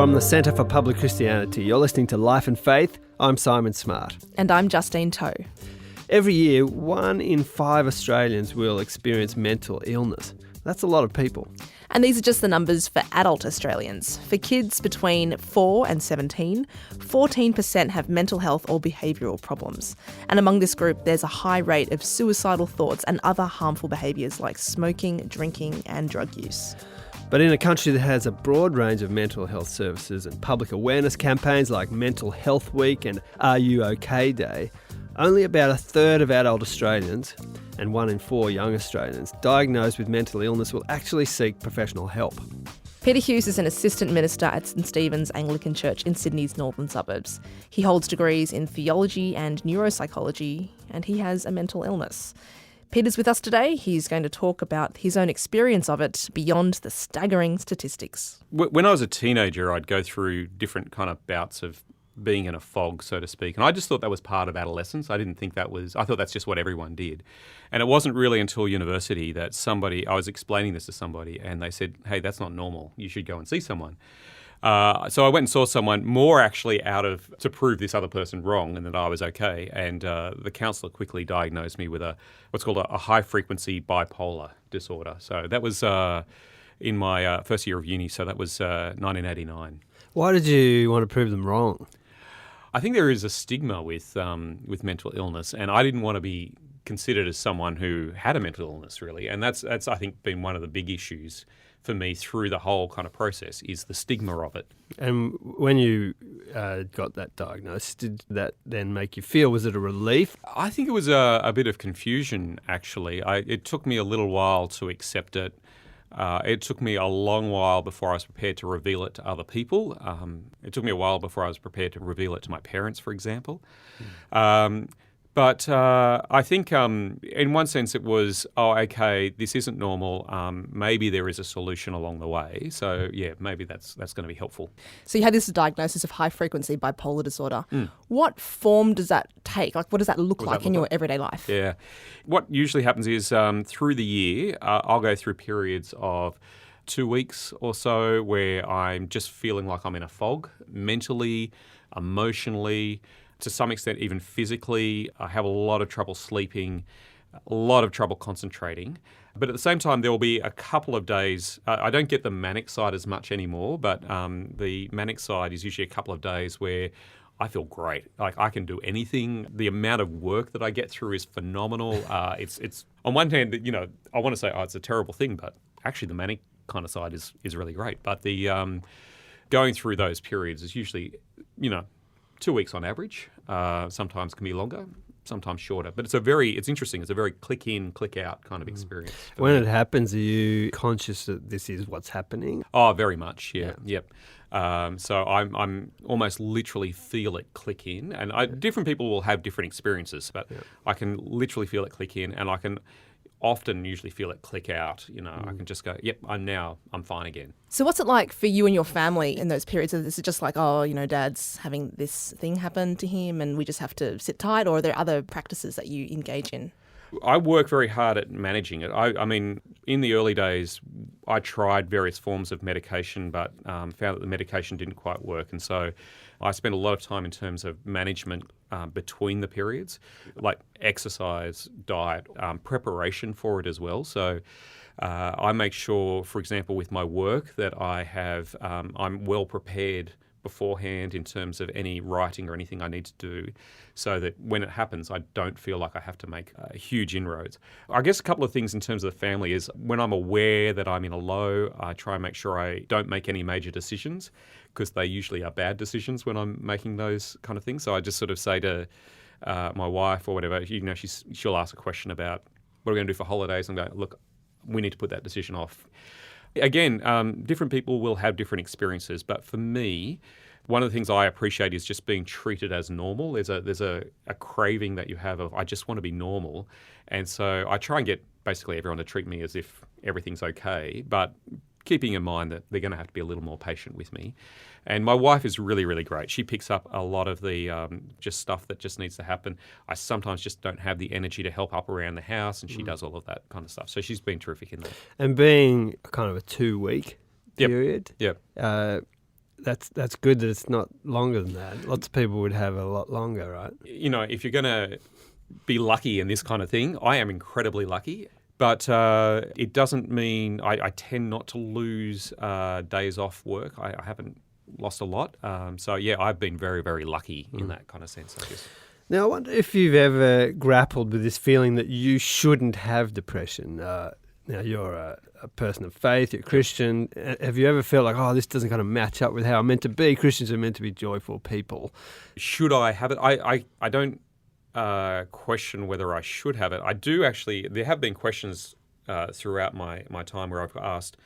From the Centre for Public Christianity, you're listening to Life and Faith. I'm Simon Smart. And I'm Justine Toe. Every year, 1 in 5 Australians will experience mental illness. That's a lot of people. And these are just the numbers for adult Australians. For kids between 4 and 17, 14% have mental health or behavioural problems. And among this group, there's a high rate of suicidal thoughts and other harmful behaviours like smoking, drinking and drug use. But in a country that has a broad range of mental health services and public awareness campaigns like Mental Health Week and Are You OK Day, only about a third of adult Australians and 1 in 4 young Australians diagnosed with mental illness will actually seek professional help. Peter Hughes is an assistant minister at St Stephens Anglican Church in Sydney's northern suburbs. He holds degrees in theology and neuropsychology, and he has a mental illness. Peter's with us today. He's going to talk about his own experience of it beyond the staggering statistics. When I was a teenager, I'd go through different kind of bouts of being in a fog, so to speak. And I just thought that was part of adolescence. I thought that's just what everyone did. And it wasn't really until university that I was explaining this to somebody and they said, hey, that's not normal. You should go and see someone. So I went and saw someone more actually to prove this other person wrong and that I was okay. And the counsellor quickly diagnosed me with what's called a high-frequency bipolar disorder. So that was in my first year of uni, so that was 1989. Why did you want to prove them wrong? I think there is a stigma with mental illness, and I didn't want to be considered as someone who had a mental illness, really. And that's I think, been one of the big issues for me through the whole kind of process is the stigma of it. And when you got that diagnosis, did that then make you feel, was it a relief? I think it was a bit of confusion, actually. It took me a little while to accept it. It took me a long while before I was prepared to reveal it to other people. It took me a while before I was prepared to reveal it to my parents, for example. But I think in one sense it was, okay, this isn't normal. Maybe there is a solution along the way. So, yeah, maybe that's going to be helpful. So you had this diagnosis of high-frequency bipolar disorder. What form does that take? Like, what does that look like in your everyday life? Yeah. What usually happens is through the year, I'll go through periods of 2 weeks or so where I'm just feeling like I'm in a fog, mentally, emotionally, to some extent even physically. I have a lot of trouble sleeping, a lot of trouble concentrating. But at the same time, there will be a couple of days, I don't get the manic side as much anymore, but the manic side is usually a couple of days where I feel great. Like I can do anything. The amount of work that I get through is phenomenal. It's on one hand, I want to say, it's a terrible thing, but actually the manic kind of side is really great. But the going through those periods is usually, 2 weeks on average. Sometimes can be longer, sometimes shorter. But it's interesting. It's a very click in, click out kind of experience. When it happens, are you conscious that this is what's happening? Oh, very much. Yeah. Yep. So I'm almost literally feel it click in, and different people will have different experiences, but I can literally feel it click in, and I can often usually feel it click out. I can just go, yep, I'm fine again. So what's it like for you and your family in those periods? Is it just like, Dad's having this thing happen to him and we just have to sit tight, or are there other practices that you engage in? I work very hard at managing it. I mean, in the early days, I tried various forms of medication, but found that the medication didn't quite work. And so I spent a lot of time in terms of management between the periods, like exercise, diet, preparation for it as well. So I make sure, for example, with my work that I'm well prepared beforehand in terms of any writing or anything I need to do, so that when it happens, I don't feel like I have to make huge inroads. I guess a couple of things in terms of the family is when I'm aware that I'm in a low, I try and make sure I don't make any major decisions, because they usually are bad decisions when I'm making those kind of things. So I just sort of say to my wife or whatever, she'll ask a question about what are we going to do for holidays, and go, look, we need to put that decision off. Again, different people will have different experiences, but for me, one of the things I appreciate is just being treated as normal. There's a craving that you have of, I just want to be normal. And so I try and get basically everyone to treat me as if everything's okay, but keeping in mind that they're going to have to be a little more patient with me. And my wife is really, really great. She picks up a lot of the just stuff that just needs to happen. I sometimes just don't have the energy to help up around the house, and she does all of that kind of stuff. So she's been terrific in that. And being kind of a 2-week period, that's good that it's not longer than that. Lots of people would have a lot longer, right? You know, if you're going to be lucky in this kind of thing, I am incredibly lucky. But it doesn't mean I tend not to lose days off work. I haven't lost a lot. So, yeah, I've been very, very lucky in that kind of sense, I guess. Now, I wonder if you've ever grappled with this feeling that you shouldn't have depression. Now, you're a person of faith, you're a Christian. Have you ever felt like, oh, this doesn't kind of match up with how I'm meant to be? Christians are meant to be joyful people. Should I have it? I don't question whether I should have it. I do actually. There have been questions throughout my time where I've asked,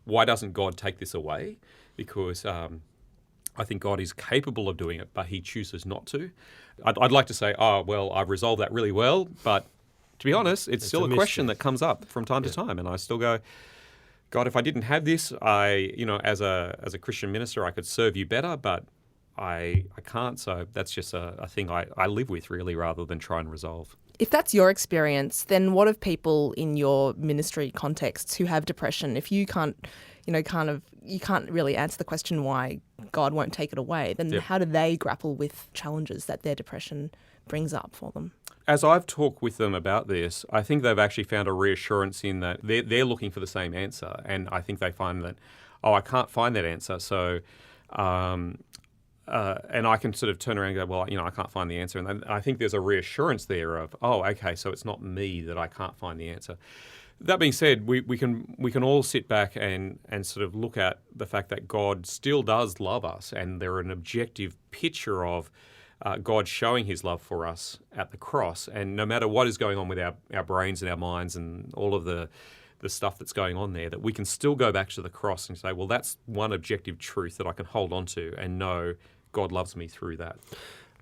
why doesn't God take this away? Because I think God is capable of doing it, but he chooses not to. I'd like to say, oh, well, I've resolved that really well, but to be honest, it's still a question that comes up from time to time, and I still go, God, if I didn't have this, as a Christian minister, I could serve you better, but I can't. So that's just a thing I live with, really, rather than try and resolve. If that's your experience, then what of people in your ministry contexts who have depression? If you can't, you can't really answer the question why God won't take it away, then how do they grapple with challenges that their depression brings up for them? As I've talked with them about this, I think they've actually found a reassurance in that they're looking for the same answer. And I think they find that, I can't find that answer. So, and I can sort of turn around and go, well, I can't find the answer. And I think there's a reassurance there of, okay, so it's not me that I can't find the answer. That being said, we can all sit back and sort of look at the fact that God still does love us, and they're an objective picture of God showing his love for us at the cross. And no matter what is going on with our brains and our minds and all of the stuff that's going on there, that we can still go back to the cross and say, well, that's one objective truth that I can hold on to and know God loves me through that.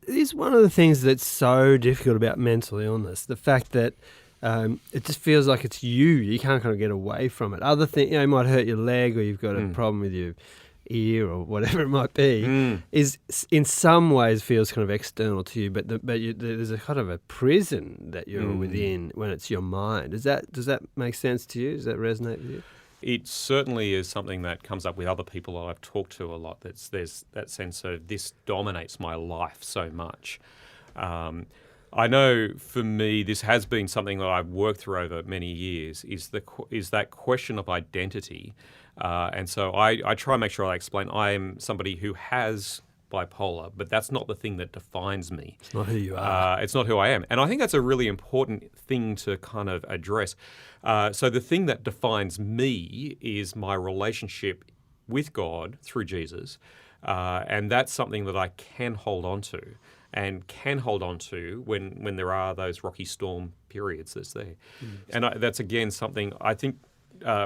It is one of the things that's so difficult about mental illness, the fact that it just feels like it's you. You can't kind of get away from it. Other things, it might hurt your leg, or you've got a problem with your ear, or whatever it might be, is in some ways feels kind of external to you. But there's a kind of a prison that you're within when it's your mind. Does that make sense to you? Does that resonate with you? It certainly is something that comes up with other people that I've talked to a lot. There's that sense of this dominates my life so much. I know for me, this has been something that I've worked through over many years, is that question of identity. And so I try and make sure I explain I am somebody who has bipolar, but that's not the thing that defines me. It's not who you are. It's not who I am. And I think that's a really important thing to kind of address. So the thing that defines me is my relationship with God through Jesus. And that's something that I can hold on to. And can hold on to when there are those rocky storm periods that's there. And that's, again, something I think,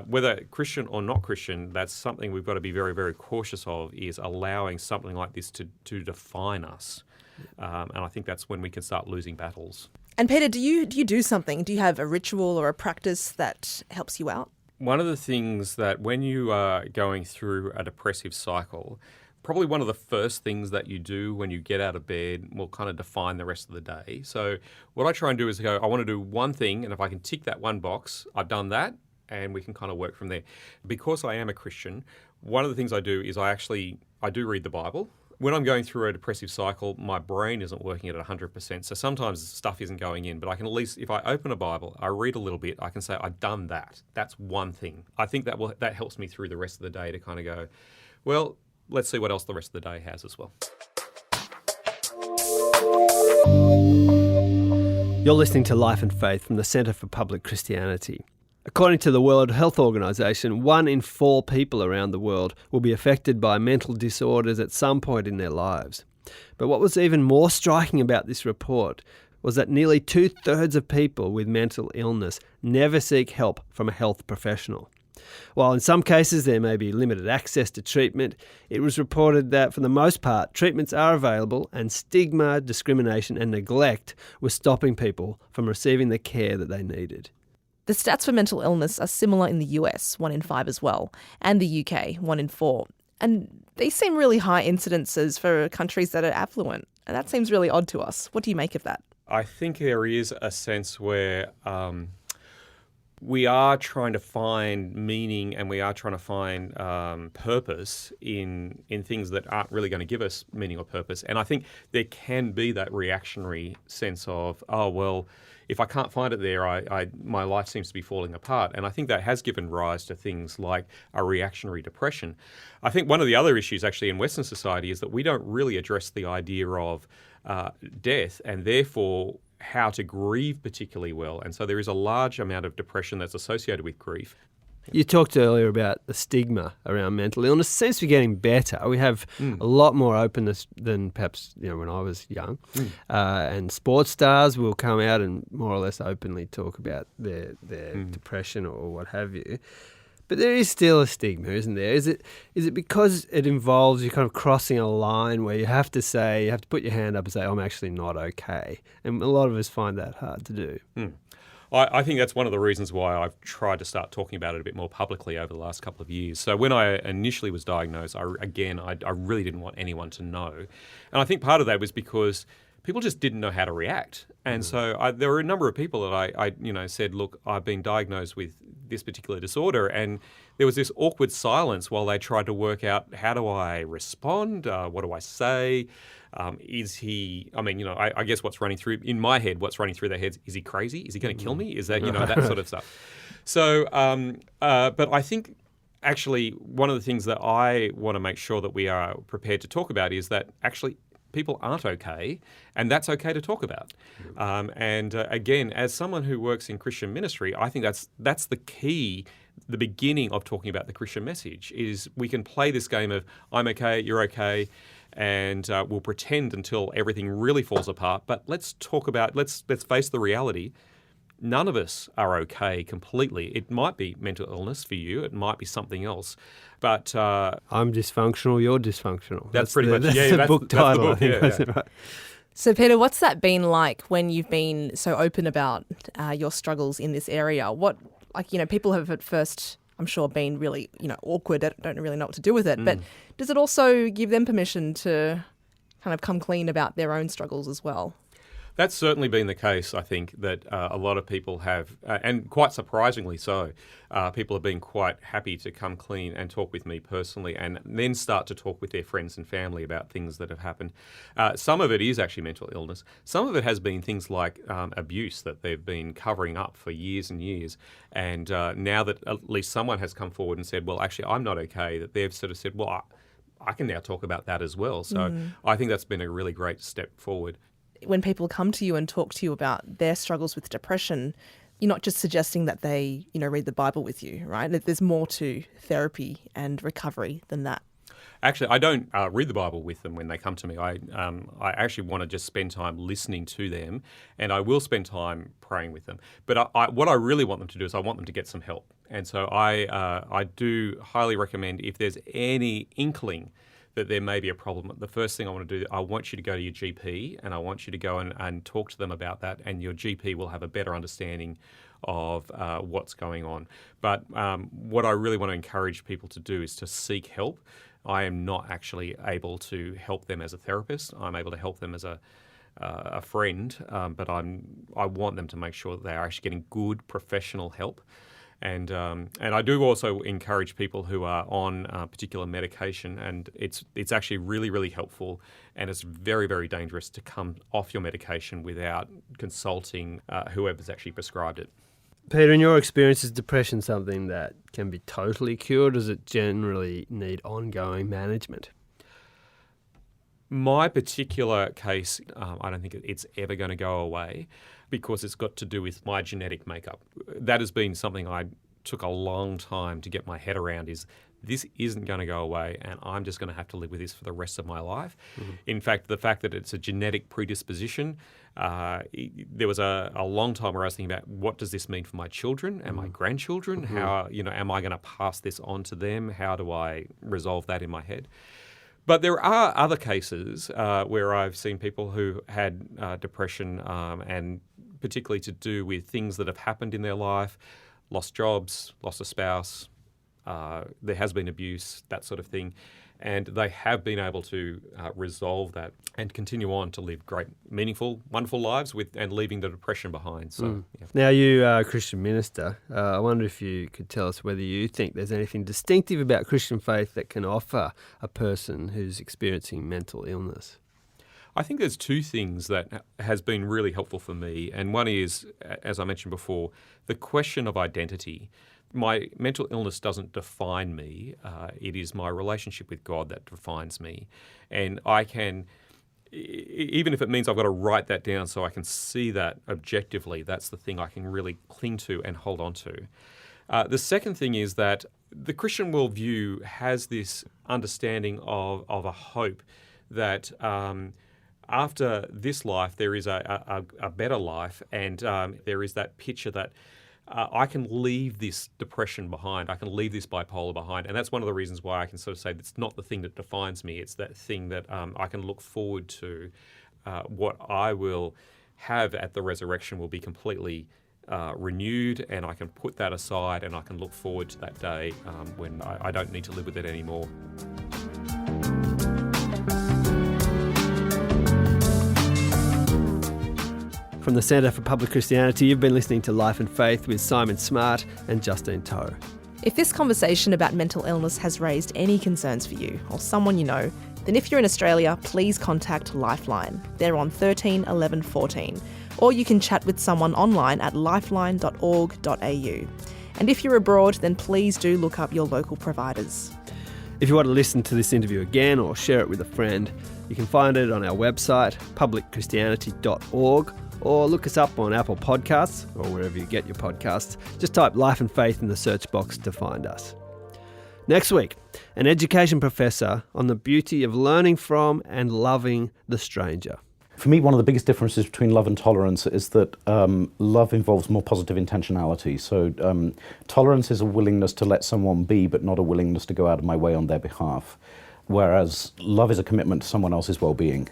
whether Christian or not Christian, that's something we've got to be very, very cautious of, is allowing something like this to define us. And I think that's when we can start losing battles. And Peter, do you do something? Do you have a ritual or a practice that helps you out? One of the things that when you are going through a depressive cycle, probably one of the first things that you do when you get out of bed will kind of define the rest of the day. So what I try and do is go, I want to do one thing, and if I can tick that one box, I've done that, and we can kind of work from there. Because I am a Christian, one of the things I do is I do read the Bible. When I'm going through a depressive cycle, my brain isn't working at 100%, so sometimes stuff isn't going in, but I can at least, if I open a Bible, I read a little bit, I can say, I've done that. That's one thing. I think that helps me through the rest of the day to kind of go, well, let's see what else the rest of the day has as well. You're listening to Life and Faith from the Centre for Public Christianity. According to the World Health Organization, 1 in 4 people around the world will be affected by mental disorders at some point in their lives. But what was even more striking about this report was that nearly 2/3 of people with mental illness never seek help from a health professional. While in some cases there may be limited access to treatment, it was reported that for the most part treatments are available, and stigma, discrimination and neglect were stopping people from receiving the care that they needed. The stats for mental illness are similar in the US, 1 in 5 as well, and the UK, 1 in 4. And these seem really high incidences for countries that are affluent. And that seems really odd to us. What do you make of that? I think there is a sense where we are trying to find meaning and we are trying to find purpose in things that aren't really going to give us meaning or purpose. And I think there can be that reactionary sense of, oh, well, if I can't find it there, my life seems to be falling apart. And I think that has given rise to things like a reactionary depression. I think one of the other issues actually in Western society is that we don't really address the idea of death and therefore how to grieve particularly well. And so there is a large amount of depression that's associated with grief. You talked earlier about the stigma around mental illness. It seems to be getting better. We have a lot more openness than perhaps when I was young. And sports stars will come out and more or less openly talk about their depression or what have you. But there is still a stigma, isn't there? Is it because it involves you kind of crossing a line where you have to put your hand up and say, I'm actually not okay? And a lot of us find that hard to do. I think that's one of the reasons why I've tried to start talking about it a bit more publicly over the last couple of years. So when I initially was diagnosed, I really didn't want anyone to know. And I think part of that was because people just didn't know how to react. And so there were a number of people that I said, look, I've been diagnosed with this particular disorder. And there was this awkward silence while they tried to work out, how do I respond? What do I say? Is he, I guess what's running through, in my head, what's running through their heads, is he crazy? Is he going to kill me? Is that, that sort of stuff. So, but I think actually one of the things that I want to make sure that we are prepared to talk about is that actually people aren't okay, and that's okay to talk about. Again, as someone who works in Christian ministry, I think that's the key, the beginning of talking about the Christian message, is we can play this game of I'm okay, you're okay, and we'll pretend until everything really falls apart. But let's face the reality. None of us are okay completely. It might be mental illness for you. It might be something else. But I'm dysfunctional, you're dysfunctional. That's pretty much the book title, that's the book, I think. Yeah. Right. So, Peter, what's that been like when you've been so open about your struggles in this area? People have at first, I'm sure, been really, awkward, don't really know what to do with it. But does it also give them permission to kind of come clean about their own struggles as well? That's certainly been the case, I think, that a lot of people have, and quite surprisingly so, people have been quite happy to come clean and talk with me personally and then start to talk with their friends and family about things that have happened. Some of it is actually mental illness. Some of it has been things like abuse that they've been covering up for years and years. And now that at least someone has come forward and said, well, actually, I'm not okay, that they've sort of said, well, I can now talk about that as well. So I think that's been a really great step forward. When people come to you and talk to you about their struggles with depression, you're not just suggesting that they, read the Bible with you, right? There's more to therapy and recovery than that. Actually, I don't read the Bible with them when they come to me. I actually want to just spend time listening to them, and I will spend time praying with them. But what I really want them to do is I want them to get some help. And so I do highly recommend, if there's any inkling that there may be a problem, the first thing I want to do, I want you to go to your GP and I want you to go and talk to them about that, and your GP will have a better understanding of what's going on. But what I really want to encourage people to do is to seek help. I am not actually able to help them as a therapist. I'm able to help them as a friend, but I want them to make sure that they are actually getting good professional help. And I do also encourage people who are on particular medication, and it's actually really, really helpful, and it's very, very dangerous to come off your medication without consulting whoever's actually prescribed it. Peter, in your experience, is depression something that can be totally cured, or does it generally need ongoing management? My particular case, I don't think it's ever going to go away, because it's got to do with my genetic makeup. That has been something I took a long time to get my head around, is this isn't going to go away, and I'm just going to have to live with this for the rest of my life. In fact, the fact that it's a genetic predisposition, there was a long time where I was thinking about, what does this mean for my children and my grandchildren? How, am I going to pass this on to them? How do I resolve that in my head? But there are other cases where I've seen people who had depression, and particularly to do with things that have happened in their life, lost jobs, lost a spouse, there has been abuse, that sort of thing. And they have been able to resolve that and continue on to live great, meaningful, wonderful lives and leaving the depression behind. So, yeah. Now, you are a Christian minister. I wonder if you could tell us whether you think there's anything distinctive about Christian faith that can offer a person who's experiencing mental illness. I think there's two things that has been really helpful for me. And one is, as I mentioned before, the question of identity. My mental illness doesn't define me. It is my relationship with God that defines me. And I can, even if it means I've got to write that down so I can see that objectively, that's the thing I can really cling to and hold on to. The second thing is that the Christian worldview has this understanding of a hope that after this life there is a better life, and there is that picture that I can leave this depression behind. I can leave this bipolar behind. And that's one of the reasons why I can sort of say it's not the thing that defines me. It's that thing that I can look forward to. What I will have at the resurrection will be completely renewed, and I can put that aside and I can look forward to that day when I don't need to live with it anymore. From the Centre for Public Christianity, you've been listening to Life and Faith with Simon Smart and Justine Toe. If this conversation about mental illness has raised any concerns for you or someone you know, then if you're in Australia, please contact Lifeline. They're on 13 11 14. Or you can chat with someone online at lifeline.org.au. And if you're abroad, then please do look up your local providers. If you want to listen to this interview again or share it with a friend, you can find it on our website, publicchristianity.org, or look us up on Apple Podcasts or wherever you get your podcasts. Just type Life and Faith in the search box to find us. Next week, an education professor on the beauty of learning from and loving the stranger. For me, one of the biggest differences between love and tolerance is that love involves more positive intentionality. So tolerance is a willingness to let someone be, but not a willingness to go out of my way on their behalf. Whereas love is a commitment to someone else's well-being.